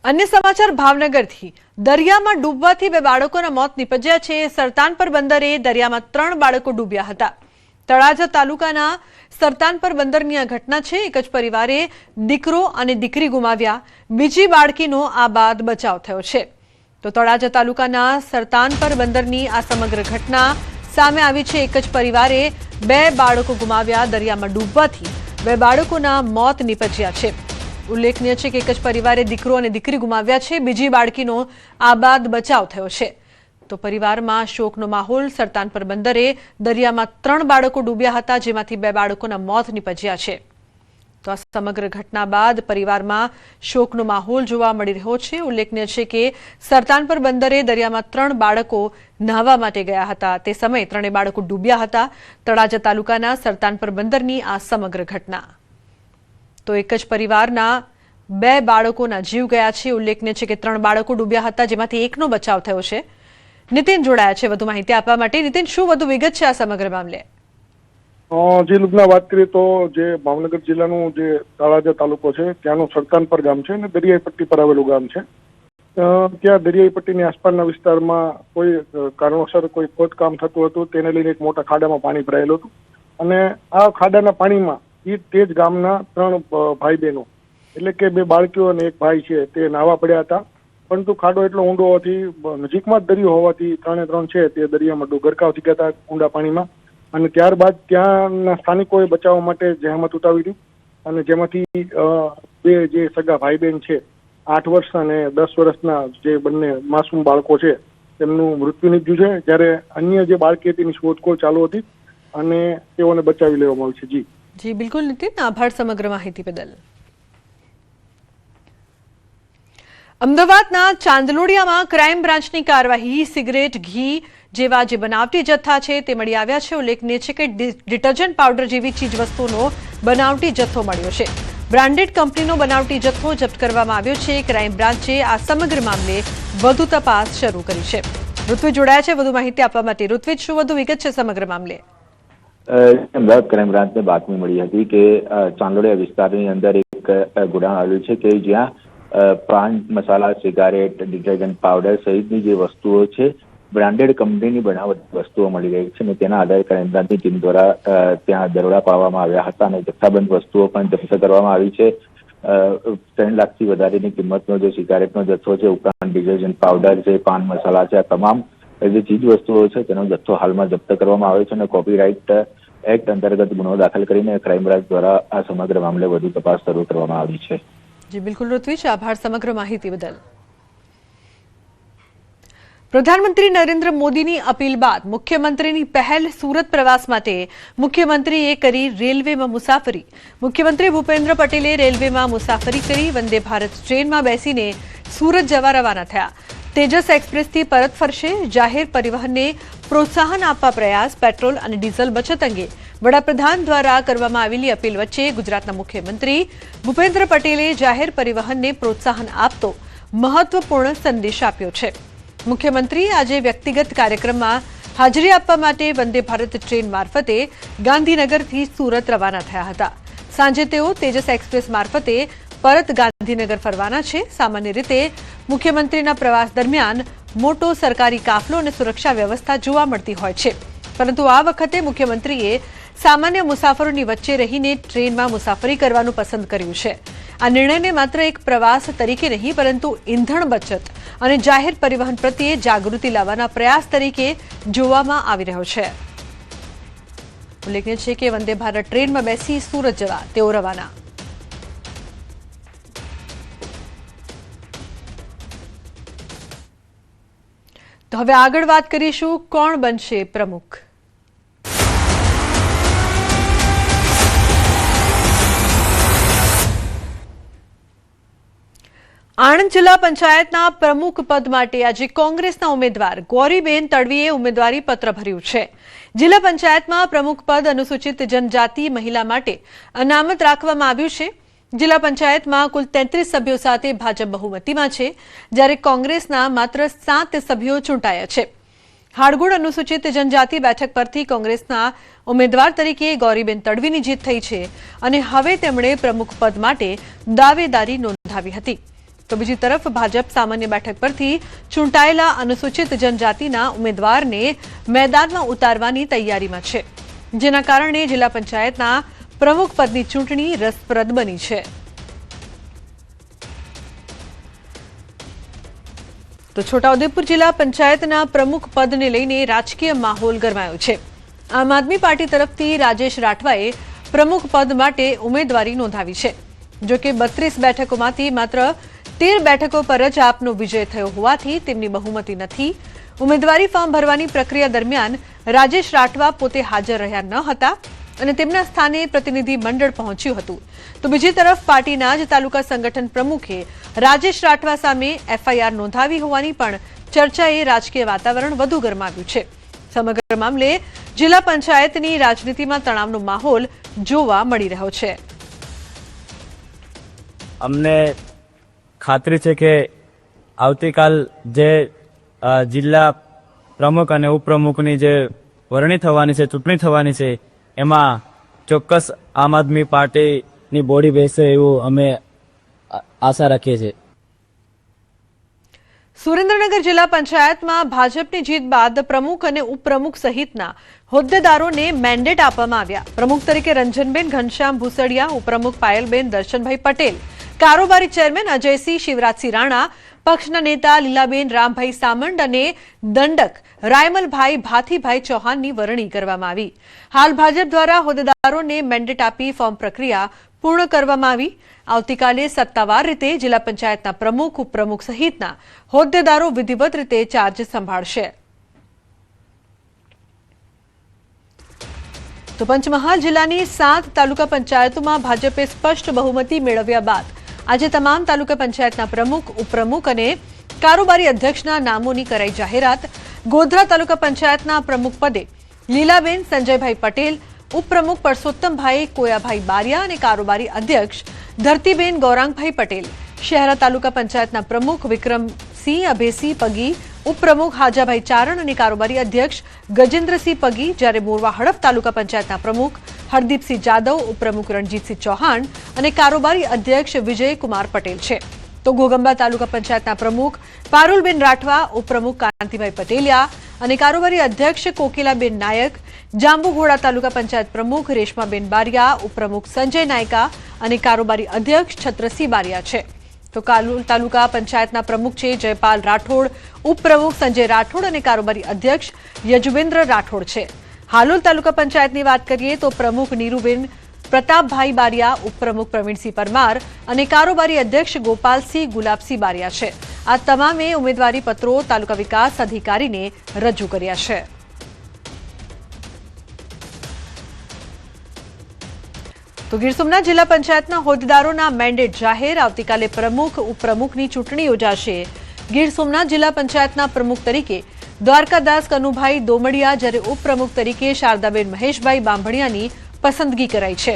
अन्य समाचार भावनगरथी दरियामां डूबवाथी बे बाळकोना मोत निपज्या छे। सरतानपर बंदरे दरियामां 3 बाळको डूब्या हता। तळाजा तालुकाना सरतानपर बंदरनी आ घटना छे। एक ज परिवारे दीकरो अने दीकरी गुमाव्या। बीजी बाळकीनो आ बाद बचाव थयो छे। तो तळाजा तालुकाना सरतानपर बंदरनी आ समग्र घटना सामे आवी छे। एक ज परिवारे 2 बाळको गुमाव्या। दरियामां डूबवाथी 2 बाळकोना मोत निपज्या छे। उल्लेखनीय है कि एक ज परिवारे दीकरो अने दीकरी गुमाव्या छे। बीजी बाळकीनो आबाद बचाव थयो छे। तो परिवारमां शोकनो माहोल। सरतानपर बंदरे दरियामां 3 बाळको डूब्या हता, जेमांथी 2 बाळकोना मोत निपज्या छे। तो आ समग्र घटना बाद परिवारमां शोकनो माहोल जोवा मळी रह्यो छे। उल्लेखनीय है कि सरतानपर बंदरे दरियामां 3 बाळको न्हावा माटे गया हता। ते समये 3 बाळको डूब्या हता। तळाजा तालुकाना सरतानपर बंदरनी आ समग्र घटना। तो एक ज परिवारना 2 बाळकोना जीव गया छे। उल्लेखनीय है कि 3 बाळको डूब्या हता, जेमांथी एकनो बचाव थयो छे। नितिन जोड़ाया छे વધુ માહિતી આપવા માટે। नितिन, શું વધુ વિગત છે આ સમગ્ર મામલે? જે લુબના વાત કરીએ તો જે ભાવનગર જિલ્લાનું જે તળાજા તાલુકો છે ત્યાંનું સરતાનપર ગામ છે અને દરિયાઈ પટ્ટી પર આવેલું ગામ છે। ત્યાં દરિયાઈ પટ્ટીની આસપાસના વિસ્તારમાં કોઈ કારણોસર કોઈ ખોદકામ થતું હતું, તેને લઈને એક મોટા ખાડામાં પાણી ભરાયેલું હતું અને આ ખાડાના પાણીમાં તે જ ગામના 3 ભાઈ બહેનો એટલે કે 2 બાળકીઓ અને એક ભાઈ છે તે નાહવા પડ્યા હતા। પરંતુ ખાડો એટલો ઊંડો હોવાથી નજીકમાં જ દરિયો હોવાથી 3 છે તે દરિયામાં ગરકાવ થઈ ગયા હતા ઊંડા પાણીમાં અને ત્યારબાદ ત્યાંના સ્થાનિકોએ બચાવવા માટે જહેમત ઉઠાવી હતી અને જેમાંથી 2 જે સગા ભાઈ બહેન છે 8 વર્ષ અને 10 વર્ષના જે બંને માસૂમ બાળકો છે તેમનું મૃત્યુ નીપજ્યું છે, જ્યારે અન્ય જે બાળકી હતી તેની શોધખોળ ચાલુ હતી અને તેઓને બચાવી લેવામાં આવી છે। जी बिल्कुल नितिन, आभार समग्र माहिती बदल। अमदावादना चांदलोडियामां क्राइम ब्रांचनी कार्यवाही सिगरेट घी जेवा जे बनावटी जत्था छे ते मळी आव्या छे। उल्लेखनीय छे के डिटर्जન્ટ पाउडर जेवी चीज वस्तुओनो बनावटी जत्थो मळ्यो छे। ब्रांडेड कंपनीनो बनावटी जत्थो जप्त करवामां आव्यो छे। क्राइम ब्रांचे आ समग्र मामले વધુ તપાસ શરૂ કરી છે। ઋત્વિજ જોડાયા છે વધુ માહિતી આપવા માટે। ઋત્વિજ, શું વધુ વિગત છે સમગ્ર મામલે? અમદાવાદ ક્રાઇમ બ્રાન્ચને બાતમી મળી હતી કે ચાંદલોડિયા વિસ્તારની અંદર એક ગોડાઉન આવેલું છે કે જ્યાં પાન મસાલા, સિગારેટ, ડિટર્જન્ટ પાવડર સહિતની જે વસ્તુઓ છે બ્રાન્ડેડ કંપનીની બનાવટી વસ્તુઓ મળી રહી છે અને તેના આધારે ક્રાઇમ બ્રાન્ચની ટીમ દ્વારા ત્યાં દરોડા પાડવામાં આવ્યા હતા અને જથ્થાબંધ વસ્તુઓ પણ જપ્ત કરવામાં આવી છે। 3 લાખથી વધારેની કિંમતનો જે સિગારેટનો જથ્થો છે, ઉપરાંત ડિટર્જન્ટ પાવડર છે, પાન મસાલા છે, આ તમામ જે ચીજ વસ્તુઓ છે તેનો જથ્થો હાલમાં જપ્ત કરવામાં આવ્યો છે અને કોપીરાઇટ એક્ટ અંતર્ગત ગુનો દાખલ કરીને ક્રાઇમ બ્રાન્ચ દ્વારા આ સમગ્ર મામલે વધુ તપાસ શરૂ કરવામાં આવી છે। जी बिल्कुल ऋत्विज, आभार समग्र माहिती बदल। प्रधानमंत्री नरेंद्र मोदीनी अपील बाद मुख्यमंत्रीनी पहल सूरत प्रवास माटे मुख्यमंत्रीए करी रेलवेमां मुसाफरी। मुख्यमंत्री भूपेन्द्र पटेले रेलवेमां मुसाफरी करी वंदे भारत ट्रेनमां बेसीने सूरत जवा रवाना थया। तेजस एक्सप्रेस थी परत फरशे। जाहेर परिवहनने प्रोत्साहन आपवा प्रयास। पेट्रोल और डीजल बचत अंगे वडाप्रधान द्वारा करवामां आवेली अपील वच्चे गुजरातना मुख्यमंत्री भूपेन्द्र पटेले जाहेर परिवहनने प्रोत्साहन आपतो महत्वपूर्ण संदेश आप्यो छे। मुख्यमंत्री आज व्यक्तिगत कार्यक्रममां हाजरी आपवा माटे वंदे भारत ट्रेन मार्फते गांधीनगरथी सूरत रवाना थया हता। सांजे तेओ तेजस एक्सप्रेस मार्फते परत गांधीनगर फरवाना छे। सामान्य रीते मुख्यमंत्रीना प्रवास दरमियान मोटो सरकारी काफलो अने सुरक्षा व्यवस्था जोवा मळती होय छे, परंतु आ वखते मुख्यमंत्रीए सामान्य मुसाफरोनी वच्चे रहीने ट्रेनमां मुसाफरी करवानुं पसंद कर्युं छे। आ निर्णयने मात्र एक प्रवास तरीके नहीं, परंतु ईंधण बचत अने जाहेर परिवहन प्रत्ये जागृति लाववाना प्रयास तरीके जोवामां आवी रह्यो छे। उल्लेखनीय छे के वंदे भारत ट्रेनमां बेसी सूरत जवा तेओ रवाना। तो हवे आगळ वात करीशुं कोण बनशे प्रमुख। आणंद जिल्ला पंचायतना प्रमुख पद माटे આજે કોંગ્રેસના ઉમેદવાર ગૌરીબેન તડવીએ ઉમેદવારી પત્ર ભર્યું છે। જિલ્લા પંચાયતમાં પ્રમુખ પદ અનુસૂચિત જનજાતિ મહિલા માટે અનામત રાખવામાં આવ્યું છે। જિલ્લા પંચાયતમાં કુલ 33 સભ્યો સાથે ભાજપ બહુમતીમાં છે, જ્યારે કોંગ્રેસના માત્ર 7 સભ્યો ચૂંટાયા છે। હાડગુડ અનુસૂચિત જનજાતિ બેઠક પરથી કોંગ્રેસના ઉમેદવાર તરીકે ગૌરીબેન તડવીની જીત થઈ છે અને હવે તેમણે પ્રમુખ પદ માટે દાવેદારી નોંધાવી હતી। તો બીજી તરફ ભાજપ સામાન્ય બેઠક પરથી ચૂંટાયેલા અનુસૂચિત જનજાતિના ઉમેદવારને મેદાનમાં ઉતારવાની તૈયારીમાં છે, જેના કારણે જિલ્લા પંચાયતના પ્રમુખ પદની ચૂંટણી રસપ્રદ બની છે. તો છોટાઉદેપુર જિલ્લા પંચાયતના પ્રમુખ પદને લઈને રાજકીય માહોલ ગરમાયો છે. આમ આદમી પાર્ટી તરફથી રાજેશ રાઠવાએ પ્રમુખ પદ માટે ઉમેદવારી નોંધાવી છે. જો કે 32 બેઠકોમાંથી માત્ર 13 બેઠકો પર જ આપનો વિજય થયો હોવાથી તેમની બહુમતી નથી. ઉમેદવારી ફોર્મ ભરવાની પ્રક્રિયા દરમિયાન રાજેશ રાઠવા પોતે હાજર રહ્યા ન હતા અને તેમના સ્થાને પ્રતિનિધિ મંડળ પહોંચ્યું હતું. તો બીજી તરફ પાર્ટીના જ તાલુકા સંગઠન પ્રમુખે રાજેશ રાઠવા સામે એફઆઈઆર નોંધાવી હોવાની પણ ચર્ચાએ રાજકીય વાતાવરણ વધુ ગરમાવ્યું છે. સમગ્ર મામલે જિલ્લા પંચાયતની રાજનીતિમાં તણાવનો માહોલ જોવા મળી રહ્યો છે. અમને ખાતરી છે કે આવતીકાલ જે જિલ્લા પ્રમુખ અને ઉપપ્રમુખની જે વરણી થવાની છે, ચૂંટણી થવાની છે, એમાં ચોક્કસ આમ આદમી પાર્ટીની બોડી બેસે એવું અમે આશા રાખીએ છીએ. સુરેન્દ્રનગર જિલ્લા પંચાયતમાં ભાજપની જીત બાદ પ્રમુખ અને ઉપપ્રમુખ સહિતના હોદ્દેદારોને મેન્ડેટ આપવામાં આવ્યા. પ્રમુખ તરીકે રંજનબેન ઘનશ્યામ ભૂસડિયા, ઉપપ્રમુખ પાયલબેન દર્શનભાઈ પટેલ, કારોબારી ચેરમેન અજયસિંહ શિવરાજસિંહ રાણા, પક્ષના નેતા લીલાબેન રામભાઈ સામંડ અને દંડક રાયમલભાઈ ભાથીભાઈ ચૌહાણની વરણી કરવામાં આવી. હાલ ભાજપ દ્વારા હોદ્દેદારોને મેન્ડેટ આપી ફોર્મ પ્રક્રિયા પૂર્ણ કરવામાં આવી. આવતીકાલે સત્તાવાર રીતે જિલ્લા પંચાયતના પ્રમુખ, ઉપપ્રમુખ સહિતના હોદ્દેદારો વિધિવત રીતે ચાર્જ સંભાળશે. તો પંચમહાલ જિલ્લાની 7 તાલુકા પંચાયતોમાં ભાજપે સ્પષ્ટ બહુમતી મેળવ્યા બાદ આજે તમામ તાલુકા પંચાયતના પ્રમુખ, ઉપપ્રમુખ અને કારોબારી અધ્યક્ષના નામોની કરાઈ જાહેરાત. ગોધરા તાલુકા પંચાયતના પ્રમુખ પદે લીલાબેન સંજયભાઈ પટેલ, ઉપપ્રમુખ પરસોત્તમભાઈ કોયાભાઈ બારિયા અને કારોબારી અધ્યક્ષ ધરતીબેન ગૌરાંગભાઈ પટેલ. શહેરા તાલુકા પંચાયતના પ્રમુખ વિક્રમસિંહ અભેસિંહ પગી, ઉપપ્રમુખ હાજાભાઈ ચારણ અને કારોબારી અધ્યક્ષ ગજેન્દ્રસિંહ પગી, જ્યારે મોરવા હડપ તાલુકા પંચાયતના પ્રમુખ હરદીપસિંહ જાદવ, ઉપપ્રમુખ રણજીતસિંહ ચૌહાણ અને કારોબારી અધ્યક્ષ વિજયકુમાર પટેલ છે. તો ઘોગંબા તાલુકા પંચાયતના પ્રમુખ પારુલબેન રાઠવા, ઉપપ્રમુખ કાંતિભાઈ પટેલિયા અને કારોબારી અધ્યક્ષ કોકિલાબેન નાયક, જાંબુઘોડા તાલુકા પંચાયત પ્રમુખ રેશમાબેન બારિયા, ઉપપ્રમુખ સંજય નાયકા અને કારોબારી અધ્યક્ષ છત્રસિંહ બારિયા છે. તો કાલોલ તાલુકા પંચાયતના પ્રમુખ છે જયપાલ રાઠોડ, ઉપપ્રમુખ સંજય રાઠોડ અને કારોબારી અધ્યક્ષ યજુવેન્દ્ર રાઠોડ છે. હાલોલ તાલુકા પંચાયતની વાત કરીએ તો પ્રમુખ નીરુબેન પ્રતાપભાઈ બારિયા, ઉપપ્રમુખ પ્રવીણસિંહ પરમાર અને કારોબારી અધ્યક્ષ ગોપાલસિંહ ગુલાબસિંહ બારિયા છે. આ તમામે ઉમેદવારી પત્રો તાલુકા વિકાસ અધિકારીને રજૂ કર્યા છે. તો ગીર સોમનાથ જિલ્લા પંચાયતના હોદ્દેદારોના મેન્ડેટ જાહેર. આવતીકાલે પ્રમુખ, ઉપપ્રમુખની ચૂંટણી યોજાશે. ગીર સોમનાથ જિલ્લા પંચાયતના પ્રમુખ તરીકે દ્વારકાદાસ કનુભાઈ દોમડિયા, જ્યારે ઉપપ્રમુખ તરીકે શારદાબેન મહેશભાઈ બાંભણિયાની પસંદગી કરાઈ છે.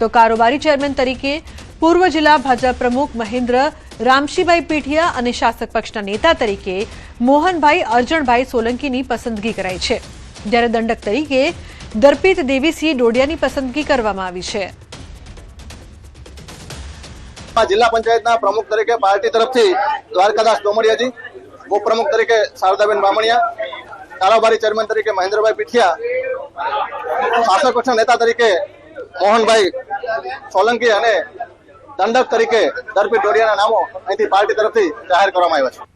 તો કારોબારી ચેરમેન તરીકે પૂર્વ જિલ્લા ભાજપ પ્રમુખ મહેન્દ્ર રામશીભાઈ પીઠિયા અને શાસક પક્ષના નેતા તરીકે મોહનભાઈ અરજણભાઈ સોલંકીની પસંદગી કરાઈ છે, જ્યારે દંડક તરીકે દર્પિત દેવીસિંહ ડોડિયાની પસંદગી કરવામાં આવી છે. જિલ્લા પંચાયતના પ્રમુખ તરીકે પાર્ટી તરફથી દ્વારકાદાસ ડોમડિયાજી, ઉપપ્રમુખ તરીકે શારદાબેન બામણિયા, કારોબારી ચેરમેન તરીકે મહેન્દ્રભાઈ પીઠિયા, શાસક પક્ષના નેતા તરીકે મોહનભાઈ સોલંકી અને દંડક તરીકે દર્પિત ડોડિયાના નામો અહીંથી પાર્ટી તરફથી જાહેર કરવામાં આવ્યા છે.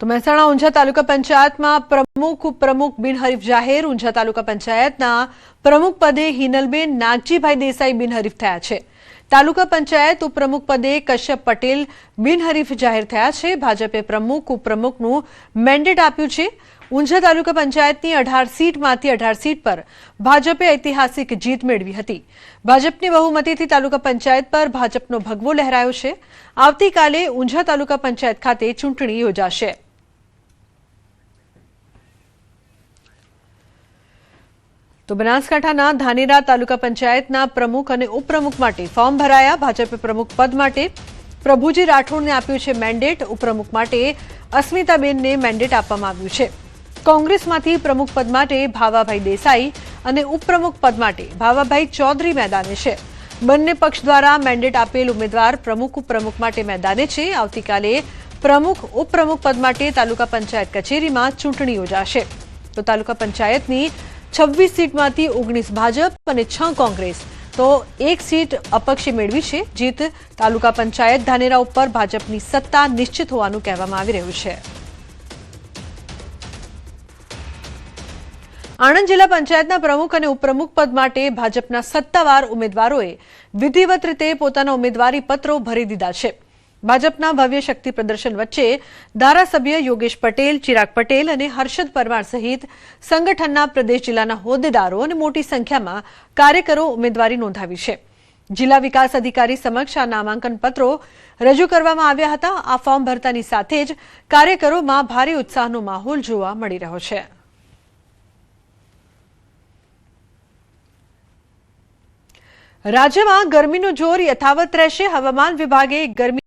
તો મહેસાણા ઊંઝા તાલુકા પંચાયતમાં પ્રમુખ, ઉપપ્રમુખ બિનહરીફ જાહેર. ઊંઝા તાલુકા પંચાયતના પ્રમુખ પદે હિનલબેન નાગજીભાઈ દેસાઈ બિનહરીફ થયા છે. તાલુકા પંચાયત ઉપપ્રમુખ પદે કશ્યપ પટેલ બિનહરીફ જાહેર થયા છે. ભાજપે પ્રમુખ, ઉપપ્રમુખનું મેન્ડેટ આપ્યું છે. ઊંઝા તાલુકા પંચાયતની 18 સીટમાંથી 18 સીટ પર ભાજપે ઐતિહાસિક જીત મેળવી હતી. ભાજપની બહુમતીથી તાલુકા પંચાયત પર ભાજપનો ભગવો લહેરાયો છે. આવતીકાલે ઊંઝા તાલુકા પંચાયત ખાતે ચૂંટણી યોજાશે. તો બનાસકાંઠાના ધાનેરા તાલુકા પંચાયતના પ્રમુખ અને ઉપપ્રમુખ માટે ફોર્મ ભરાયા. ભાજપે પ્રમુખ પદ માટે પ્રભુજી રાઠોડને આપ્યું છે મેન્ડેટ. ઉપપ્રમુખ માટે અસ્મિતાબેનને મેન્ડેટ આપવામાં આવ્યું છે. કોંગ્રેસમાંથી પ્રમુખ પદ માટે ભાવાભાઈ દેસાઈ અને ઉપપ્રમુખ પદ માટે ભાવાભાઈ ચૌધરી મેદાને છે. બંને પક્ષ દ્વારા મેન્ડેટ આપેલ ઉમેદવાર પ્રમુખ ઉપપ્રમુખ માટે મેદાને છે. આવતીકાલે પ્રમુખ ઉપપ્રમુખ પદ માટે તાલુકા પંચાયત કચેરીમાં ચૂંટણી યોજાશે. તો તાલુકા પંચાયતની 26 સીટમાંથી 19 ભાજપ અને 6 કોંગ્રેસ તો 1 સીટ અપક્ષે મેળવી છે. જીત તાલુકા પંચાયત ધાનેરા ઉપર ભાજપની સત્તા નિશ્ચિત હોવાનું કહેવામાં આવી રહ્યું છે. આણંદ જિલ્લા પંચાયતના પ્રમુખ અને ઉપપ્રમુખ પદ માટે ભાજપના સત્તાવાર ઉમેદવારોએ વિધિવત રીતે પોતાના ઉમેદવારી પત્રો ભરી દીધા છે. ભાજપના ભવ્ય શક્તિ પ્રદર્શન વચ્ચે ધારાસભ્ય યોગેશ પટેલ, ચિરાગ પટેલ અને હર્ષદ પરમાર સહિત સંગઠનના પ્રદેશ જિલ્લાના હોદ્દેદારો અને મોટી સંખ્યામાં કાર્યકરો ઉમેદવારી નોંધાવી છે. જિલ્લા વિકાસ અધિકારી સમક્ષ આ નામાંકન પત્રો રજૂ કરવામાં આવ્યા હતા. આ ફોર્મ ભરતાની સાથે જ કાર્યકરોમાં ભારે ઉત્સાહનો માહોલ જોવા મળી રહ્યો છે. રાજ્યમાં ગરમીનું જોર યથાવત રહેશે. હવામાન વિભાગે ગરમી